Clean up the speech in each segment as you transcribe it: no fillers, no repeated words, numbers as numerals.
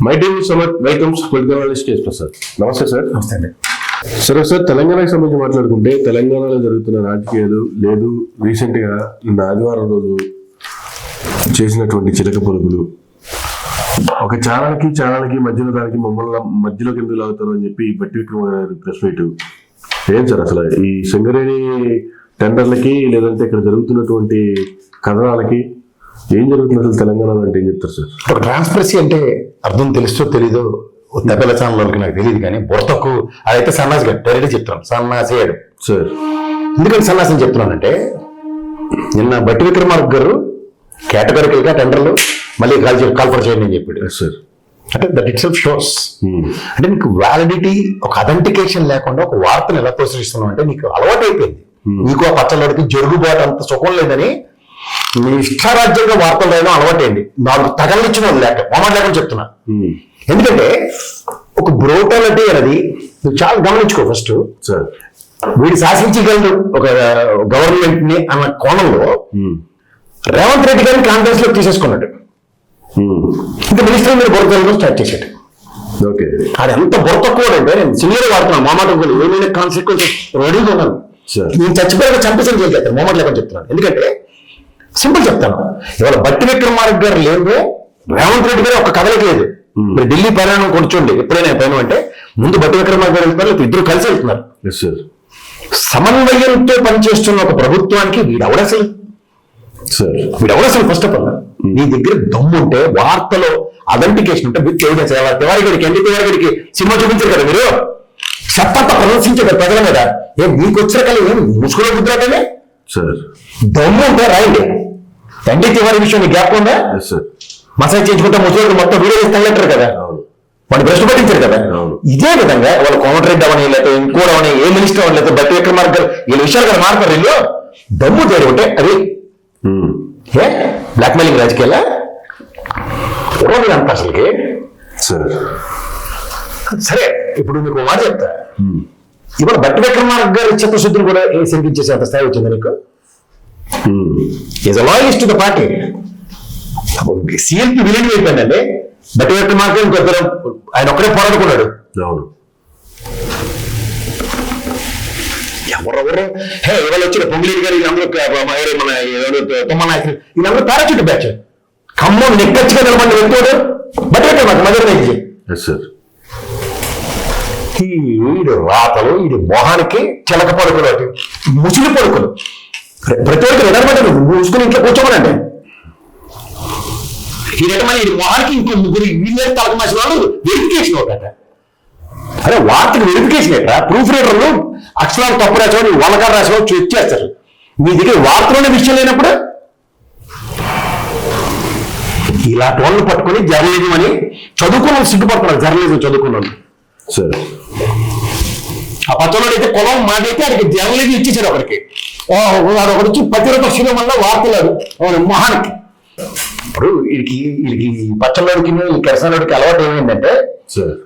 My team Samar welcomes political analyst KS Prasad. నమస్తే sir. నమస్తే అండి. సరే సార్, తెలంగాణకు సంబంధించి మాట్లాడుకుంటే తెలంగాణలో జరుగుతున్న రాజకీయాలు లేదు, రీసెంట్ గా నిన్న ఆదివారం రోజు చేసినటువంటి చిలక పలుకులు, ఒక ఛానల్కి మధ్యలో దానికి మమ్మల్ని మధ్యలోకి ఎందుకు లాగుతారు అని చెప్పి బట్టి విక్రమార్క ప్రెస్ మీట్. ఏం సార్ అసలు ఈ సింగరేణి టెండర్లకి లేదంటే ఇక్కడ జరుగుతున్నటువంటి కథనాలకి ఏం జరుగుతుంది అసలు తెలంగాణలో అంటే ఏం చెప్తారు సార్? ఒక ట్రాన్స్పరసీ అంటే అర్థం తెలుస్తో తెలీదో తెప్పల ఛానల్కి నాకు తెలియదు, కానీ బుర్తకు అదైతే సన్నాసి గారు డైరెక్ట్ చెప్తున్నాను, సన్నాసి అయ్యాడు సార్. ఎందుకంటే సన్నాసి చెప్తున్నానంటే నిన్న బట్టి విక్రమార్క గారు కేటగిరికల్ గా టెండర్లు మళ్ళీ కాల్ఫర్ చేయండి అని చెప్పాడు సార్. అంటే దట్ ఇట్ సెల్ఫ్ షోస్ అంటే నీకు వ్యాలిడిటీ, ఒక అథెంటికేషన్ లేకుండా ఒక వార్తను ఎలా ప్రచురిస్తున్నావు అంటే నీకు అలవాటు అయిపోయింది. నీకు ఆ పచ్చళ్ళకి జరుగుబాటు అంత సుఖం లేదని నీ ఇష్టారాజ్యంగా వార్తలు రాయడం అలవాటైంది. నాకు తగలిచ్చిన వాళ్ళు లేక మొహమాట లేకుండా చెప్తున్నా. ఎందుకంటే ఒక బ్రోటాలిటీ అనేది నువ్వు చాలా గమనించుకో. ఫస్ట్ వీడు శాసించగలరు ఒక గవర్నమెంట్ ని అన్న కోణంలో రేవంత్ రెడ్డి గారిని కాంగ్రెస్ లో తీసేసుకున్నాడు. ఇంకా మినిస్టర్ మీద బుర్ర స్టార్ట్ చేశాడు. అది ఎంత బుర్ర తక్కువ అంటే నేను సినిమా వాడుతున్నాను. మొహమాట ఏమైనా కాన్సిక్వెన్సెస్ రెడీగా ఉన్నాను. నేను చచ్చిపోయాక చంపేసాను చేయగలుగుతాను. మొహమాట లేకుండా చెప్తున్నాను. ఎందుకంటే సింపుల్ చెప్తాను, ఇవాళ బట్టి విక్రమార్క గారు లేదు, రేవంత్ రెడ్డి గారు ఒక కథలకి లేదు. మీరు ఢిల్లీ ప్రయాణం కూర్చోండి ఎప్పుడైనా పైన అంటే ముందు బట్టి విక్రమార్క గారు వెళ్తున్నారు, ఇద్దరు కలిసి వెళ్తున్నారు. సమన్వయంతో పనిచేస్తున్న ఒక ప్రభుత్వానికి వీడెవడసలు ఫస్ట్ ఆఫ్ ఆల్ నీ దగ్గర దమ్ము ఉంటే వార్తలో అథెంటికేషన్ ఉంటే విత్ ఎవిడెన్స్. తివారిగడికి ఎన్టీ తివారిగడికి సినిమా చూపించారు కదా మీరు, చెప్పంత ప్రదర్శించారు ప్రజల మీద. ఏం మీకు వచ్చిన కల ఏం ముసుగులో గుద్దురాటనే దమ్ము ఉంటే రాయండి. ఎన్టీ తివారి విషయం గ్యాప్ ఉందా? మసాజ్ చేయించుకుంటే ముసలి మొత్తం వీడియో తగ్గట్టారు కదా, వాడిని భ్రష్టు పట్టించారు కదా. ఇదే విధంగా వాళ్ళు కోమటిరెడ్డి అవని లేకపోతే ఇంకోటి అవని ఏ మినిస్టర్ అవని లేకపోతే బట్టి విక్రమార్క గారు వీళ్ళ విషయాలు కదా మారుతారు. వీళ్ళు దమ్ము తేడు ఉంటే అది ఏ బ్లాక్ మెయిలింగ్ రాజకీయాలా అంత అసలుకి. సరే ఇప్పుడు నీకు మాట చెప్తా, ఇవాళ బట్టి విక్రమార్క గారి చిత్తశుద్ధిని కూడా శంకించేసి అంత స్థాయి వచ్చింది నీకు. Is a loyalist to the party. సీఎంకి విలీనం అయిపోయిందండి బట్టి విక్రమార్క. ఇంకొద్దరు ఆయన ఒక్కడే పోరాడుకున్నాడు. ఎవరెవరు ఇవాళ వచ్చిన పొంగులేరు గారు వీళ్ళందరూ మన తొమ్మ నాయకులు వీళ్ళందరూ పారాచూట్ బ్యాచ్. ఖమ్మం నెక్కచ్చిగా నిలబడి వెళ్తాడు బట్టి విక్రమార్క మధ్య. ఈడు రాతలు, ఈడు మొహానికి చిలక పడుకులు, ముసులు పడుకులు. ప్రతి ఒక్కరు ఎదరబడ్డారు మూసుకుని ఇంట్లో కూర్చోమనండి. మళ్ళీ ఈ మొహానికి ఇంకో ముగ్గురు వీళ్ళే తలక మాసిన వాళ్ళు వెరిఫికేషన్ ఒకట. అరే వార్తకి వెరిఫికేషన్ ఏంటా? ప్రూఫ్ రీడర్లు అక్షరాలు తప్పు రాసేవాడు వాళ్ళకారు రాసేవాడు చెక్ చేస్తారు. మీ దగ్గర వార్తలోనే విషయం లేనప్పుడు ఇలాంటి వాళ్ళని పట్టుకొని జర్నలిజం అని చదువుకున్న సిగ్గుపడుతున్నారు. జర్నలిజం చదువుకున్నాను ఆ పచ్చలో అయితే కులం మాట అయితే అక్కడికి జర్నలిజం ఇచ్చేసాడు. ఒకరికి వాడు ఒకటి వచ్చి ప్రతిరోజు శివం వల్ల వార్తలాడు మొహానికి. ఇప్పుడు వీడికి పచ్చళ్ళోడికి కెరసనోడికి అలవాటు ఏమైందంటే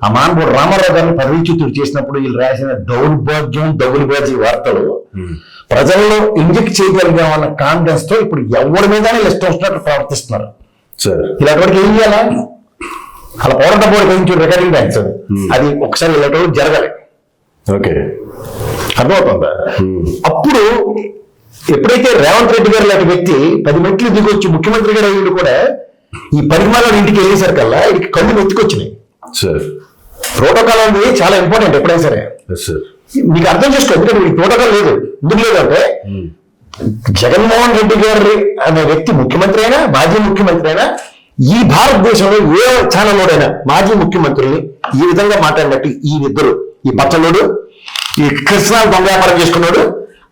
ఆ మానవుడు రామారావు గారిని పదవీచ్యుతుడు చేసినప్పుడు వీళ్ళు రాసిన దౌర్భాగ్యం వార్తలు ప్రజల్లో ఇంజెక్ట్ చేయగలిగామన్న కాన్ఫిడెన్స్ తో ఇప్పుడు ఎవరి మీద ఇష్టం వచ్చినట్టు ప్రవర్తిస్తున్నారు. ఇలాంటి ఏం చేయాలా? అలా పోరాట బోర్డు గురించి రికార్డింగ్ బ్యాంక్స్ అది ఒకసారి ఇలాంటి జరగాలి. అర్థమవుతుందా? అప్పుడు ఎప్పుడైతే రేవంత్ రెడ్డి గారు లాంటి వ్యక్తి 10 మెట్లు దిగొచ్చి ముఖ్యమంత్రి గారు అయ్యిండు కూడా ఈ పరిమాణాలు ఇంటికి వెళ్ళేసరికల్లా వీడికి కళ్ళు ఎత్తుకొచ్చినాయి. ప్రోటోకాల్ అనేది చాలా ఇంపార్టెంట్ ఎప్పుడైనా సరే. మీకు అర్థం చేసుకో, ఎందుకంటే వీడికి ప్రోటోకాల్ లేదు. ఎందుకు లేదంటే జగన్మోహన్ రెడ్డి గారి అనే వ్యక్తి ముఖ్యమంత్రి అయినా మాజీ ముఖ్యమంత్రి అయినా ఈ భారతదేశంలో ఏ ఛానల్లోడైనా మాజీ ముఖ్యమంత్రుల్ని ఈ విధంగా మాట్లాడినట్టు ఈ ఇద్దరు, ఈ పచ్చలోడు, ఈ కృష్ణాలు దొంగ వ్యాపారం చేసుకున్నాడు,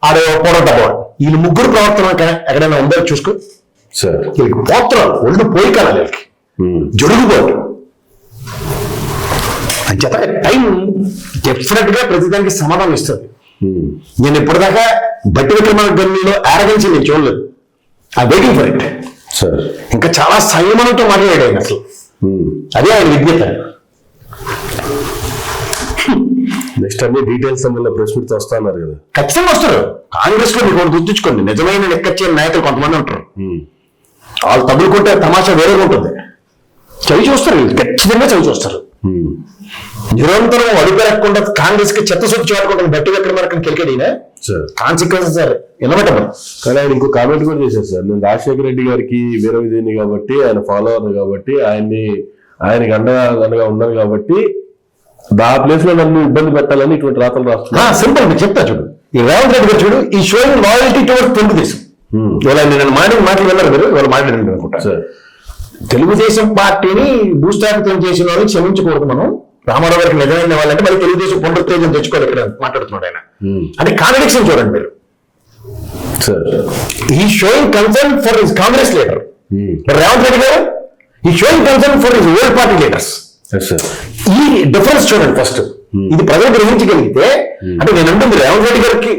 ఆడే పోరాటపోవడం, వీళ్ళు ముగ్గురు ప్రవర్తన ఎక్కడైనా ఉందో చూసుకో. వీళ్ళకి పోత్రాలు ఒళ్ళు పోయి కదా, వీళ్ళకి జరుగుబాటు అంచేత టైం డెఫినెట్ గా ప్రతిదానికి సమాధానం ఇస్తుంది. నేను ఇప్పటిదాకా బట్టి విక్రమార్క గన్నులో ఆరగెన్స్ నేను చూడలేదు. I waiting for it. ఇంకా చాలా సంయమనంతో మాట్లాడాడు ఆయన. అసలు అదే ఆయన విజ్ఞత. నెక్స్ట్ అన్ని డీటెయిల్స్ ప్రెస్ మీట్ వస్తున్నారు కదా, ఖచ్చితంగా వస్తారు. కాంగ్రెస్ లో మీకు గుర్తుంచుకోండి, నిజమైన లెక్కచ్చే నాయకులు కొంతమంది ఉంటారు. వాళ్ళు తగులుకుంటే తమాషా వేరేగా ఉంటుంది. చవి చూస్తారు వీళ్ళు, ఖచ్చితంగా చవి చూస్తారు. నిరంతరం అడుగుపెరగకుండా కాంగ్రెస్ కి చెత్త సొత్తు చాటుకుంటాను బట్టి ఎక్కడ మనకు కెలికడినా సార్ కాన్సిక్వెన్సెస్ సార్ వినబెట్టమని. కానీ ఆయన ఇంకో కామెంట్ కూడా చేశారు సార్, నేను రాజశేఖర రెడ్డి గారికి వీర విధేయుని కాబట్టి, ఆయన ఫాలోవర్ కాబట్టి, ఆయనకి అండగా ఉన్నాను కాబట్టి ఆ ప్లేస్ లో నన్ను ఇబ్బంది పెట్టాలని ఇటువంటి రాతలు రాస్తున్నా. సింపుల్ మీకు చెప్తా చూడు, ఈ రేవంత్ రెడ్డి గారు చూడు, ఈ షోయింగ్ లాయల్టీ టువర్డ్స్ తెలుగుదేశం. ఇవాళ నేను మాటలు విన్నారు మీరు, ఇవాళ మాట్లాడండి అనుకుంటా. సార్ తెలుగుదేశం పార్టీని భూస్థాపితం చేసిన వాళ్ళని క్షమించకూడదు మనం. రామారావు గారికి నిజమైన వాళ్ళంటే మరి తెలుగుదేశం పునరుత్తేజం తెచ్చుకోవాలి ఇక్కడ మాట్లాడుతున్నాడు ఆయన. అంటే కాంట్రడిక్షన్ చూడండి మీరు. సార్ ఈ showing concern for his Congress leader Revanth Reddy గారు, ఈ showing concern for his old party leaders. ఈ డిఫరెన్స్ చూడండి ఫస్ట్. ఇది ప్రజలు గ్రహించగలిగితే, అంటే నేను అంటుంది రేవంత్ రెడ్డి గారికి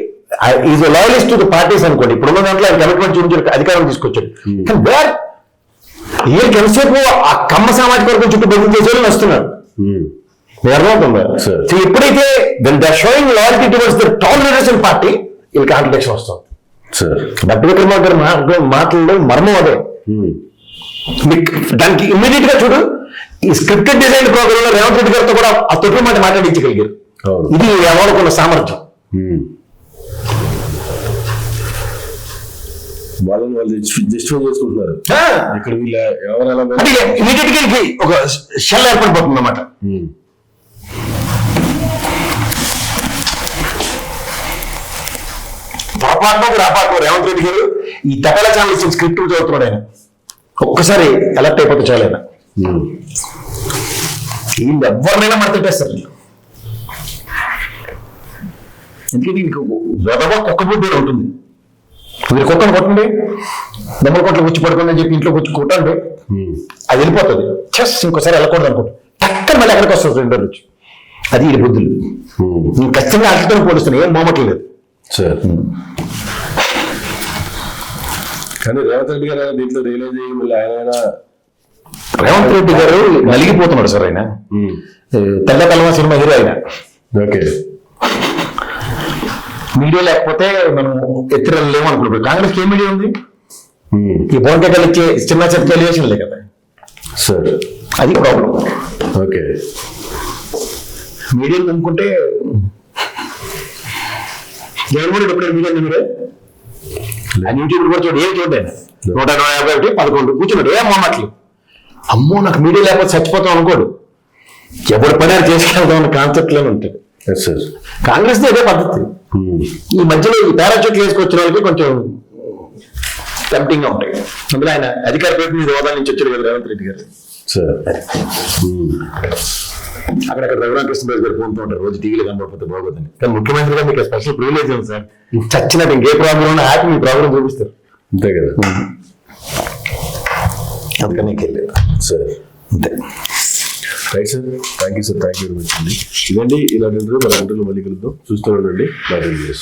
is loyalist to the parties అనుకోండి, ఇప్పుడున్న దాంట్లో ఆయన కమిట్మెంట్ చూపించి అధికారం తీసుకొచ్చాడు. కానీ వేర్ వీళ్ళకి ఎంతసేపు ఆ కమ్మ సామాజిక వర్గం చుట్టూ బదిలీ చేసేవాళ్ళు వస్తున్నారు. అర్థమవుతుందా? సో ఎప్పుడైతే showing loyalty towards the top leaders in party, వీళ్ళకి కాంట్రడిక్షన్ వస్తుంది. బట్టి విక్రమార్క గారి మాటల్లో మర్మం అదే. దానికి ఇమ్మీడియట్ గా చూడు, ఈ స్క్రిప్టెడ్ డిజైన్ ప్రోగ్రామ్ లో రేవంత్ రెడ్డి గారితో కూడా ఆ తొట్టి మాట మాట్లాడించగలిగారు. ఇది ఎవరుకున్న సామర్థ్యం. వాళ్ళని వాళ్ళు జస్టిఫై చేసుకుంటున్నారు. ఇక్కడ వీళ్ళ ఎవరైనా అంటే ఇమీడియట్ గా ఒక షెల్ ఏర్పడిపోతుంది అన్నమాట. పొరపాటు రేవంత్ రెడ్డి గారు ఈ తపాల ఛానల్ ఇచ్చిన స్క్రిప్ట్ చదువుతున్నాడు ఆయన. ఒక్కసారి అలర్ట్ అయిపోతే చాలు ఆయన. వీళ్ళు ఎవరినైనా మడతట్టేస్తారు. ఎందుకంటే ఇంక వెదవ కుక్క బుద్ధి ఉంటుంది. మీరు కుక్కను కొట్టండి, దెబ్బల కొట్లు వచ్చి పడుకోండి అని చెప్పి ఇంట్లోకి వచ్చి కొట్టండి, అది వెళ్ళిపోతుంది. చెస్ ఇంకోసారి వెళ్ళకూడదు అనుకుంటా, టక్కన మళ్ళీ ఎక్కడికి వస్తుంది రెండో నుంచి. అది ఈ బుద్ధులు. నేను ఖచ్చితంగా అట్లతో పోలుస్తున్నాను, ఏం మోమట్లేదు. కానీ రేవంత్ రెడ్డి గారు దీంట్లో రియలైజ్ అయ్యి మళ్ళీ ఆయన రేవంత్ రెడ్డి గారు నలిగిపోతున్నాడు సార్. ఆయన తెల్ల కలమ సినిమా హీరో ఆయన. ఓకే, మీడియా లేకపోతే మనం ఎత్తిరలేము అనుకుంటున్నాం. కాంగ్రెస్ ఏం మీడియా ఉంది? ఈ పవన్ కళ్యాణ్ ఇచ్చే చిన్న చిన్న ఎలివేషన్లే కదా సార్, అది ప్రాబ్లం. ఓకే, మీడియా అనుకుంటే జగన్మోహన్ రెడ్డి ఎప్పుడైనా మీడియా మీరే ఆయన యూట్యూబ్ కూడా చూడండి, ఏం చూడండి 151 11 కూర్చున్నాడు, ఏం మాటలు. అమ్మో నాకు మీడియా లేకపోతే చచ్చిపోతాం అనుకోడు, ఎవరి పని అది చేసుకెళ్దాం అన్న కాన్సెప్ట్ లోనే ఉంటాడు. కాంగ్రెస్ అదే పద్ధతి. ఈ మధ్యలో ఈ పారాచూట్లు వేసుకొచ్చిన వాళ్ళకి కొంచెం టెంప్టింగ్ గా ఉంటాయి. అందులో ఆయన అధికార ప్రతినిధి హోదా నుంచి వచ్చాడు కదా రేవంత్ రెడ్డి గారు. అక్కడక్కడ రఘురామకృష్ణరాజు గారు ఫోన్తో ఉంటారు, రోజు టీవీలో కనబడిపోతే బాగోదని. కానీ ముఖ్యమంత్రిగా మీకు స్పెషల్ ప్రివిలేజ్ ఉంది సార్. చచ్చినట్టు ఇంకే ప్రాబ్లం ఉన్నా హ్యాపీ మీ ప్రాబ్లం చూపిస్తారు, అంతే కదా. అందుకని వెళ్ళలేదు సార్, అంతే. Right sir, thank you sir, thank you very much అండి. ఇదండి ఇలాంటి మన ఇంటర్వ్యూ మళ్ళీ కలుద్దాం. చూస్తూ ఉండండి నా రివ్యూస్.